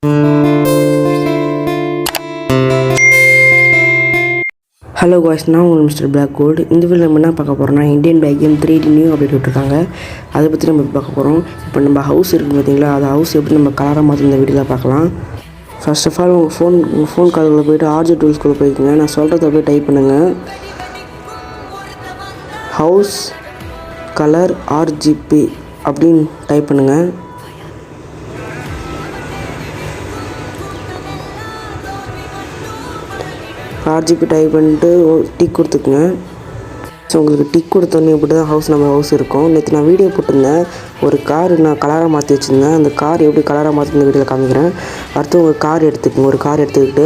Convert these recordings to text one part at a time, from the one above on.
Hello guys, நான் உங்கள் mister black gold. இந்த வீடியோ நம்ம என்ன பார்க்க போகிறோம்னா, Indian bike game 3D new update விட்டுருக்காங்க. அதை பற்றி நம்ம பார்க்க போகிறோம். இப்போ நம்ம ஹவுஸ் இருக்குது பார்த்தீங்களா, அது ஹவுஸ் எப்படி நம்ம கலராக மாற்றி இந்த வீடியோவில் பார்க்கலாம். ஃபர்ஸ்ட் ஆஃப் ஆல் உங்கள் ஃபோன் காலுக்குள்ளே போய்ட்டு ஆர்ஜி டூல்ஸ்குள்ளே போய்க்குங்க. நான் சொல்கிறத போய் டைப் பண்ணுங்கள். ஹவுஸ் கலர் RGB அப்படின்னு டைப் பண்ணுங்கள். RGB டைப் பண்ணிட்டு டிக் கொடுத்துக்குங்க. ஸோ உங்களுக்கு டிக் கொடுத்தோன்னே இப்படி தான் நம்ம ஹவுஸ் இருக்கும். நேற்று நான் வீடியோ போட்டிருந்தேன், ஒரு கார் நான் கலராக மாற்றி வச்சுருந்தேன். அந்த கார் எப்படி கலராக மாற்றி இந்த வீடியோவில் காமிக்கிறேன். அடுத்து ஒரு கார் எடுத்துக்கிட்டு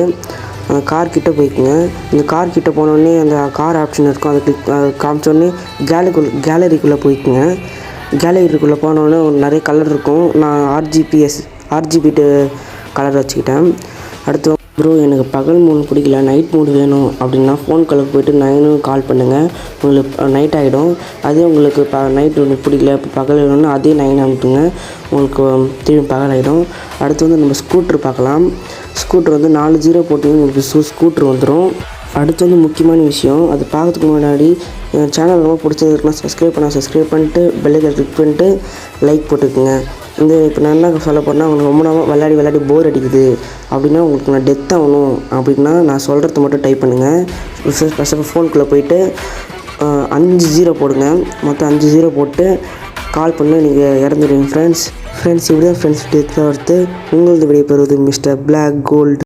அந்த கார் கிட்டே போய்க்குங்க. இந்த கார் கிட்டே போனோடனே அந்த கார் ஆப்ஷன் இருக்கும், அதை காமிச்சோடனே கேலரிக்குள்ளே போய்க்குங்க. கேலரிக்குள்ளே போனோடனே நிறைய கலர் இருக்கும். நான் RGB கலர் வச்சுக்கிட்டேன். அடுத்து ப்ரோ, எனக்கு பகல் மூடு பிடிக்கல, நைட் மூடு வேணும் அப்படின்னா ஃபோன் காலுக்கு போய்ட்டு 9 கால் பண்ணுங்கள். உங்களுக்கு நைட் ஆகிடும். அதே உங்களுக்கு நைட் ஒன்று பிடிக்கல, இப்போ பகல் வேணும்னா அதே 9 அனுப்புங்க, உங்களுக்கு திரும்பி பகல் ஆகிடும். அடுத்து நம்ம ஸ்கூட்ரு பார்க்கலாம். ஸ்கூட்ரு 4 0 போட்டிங்கன்னா உங்களுக்கு ஸ்கூட்ரு வந்துடும். அடுத்து முக்கியமான விஷயம், அது பார்க்கறதுக்கு முன்னாடி என் சேனல் ரொம்ப பிடிச்சது இருக்குன்னா சப்ஸ்கிரைப் பண்ணிட்டு பெல்லைக்கன் கிளிக் பண்ணிட்டு லைக் போட்டுக்குங்க. இப்போ நான் என்ன சொல்ல போகிறேன்னா, உங்களுக்கு ரொம்ப நாள் விளையாடி போர் அடிக்குது அப்படின்னா, உங்களுக்கு நான் டெத் ஆகணும் அப்படின்னா நான் சொல்கிறத மட்டும் டைப் பண்ணுங்கள். ஃபஸ்ட்டு ஃபோனுக்குள்ளே போய்ட்டு 5 0 போடுங்க. மொத்தம் 5 0 போட்டு கால் பண்ணி நீங்கள் இறந்துடுவீங்க ஃப்ரெண்ட்ஸ். இப்படி தான் ஃப்ரெண்ட்ஸ் டெத் ஆகிறது. உங்களது விடைபெறுவது மிஸ்டர் பிளாக் கோல்டு.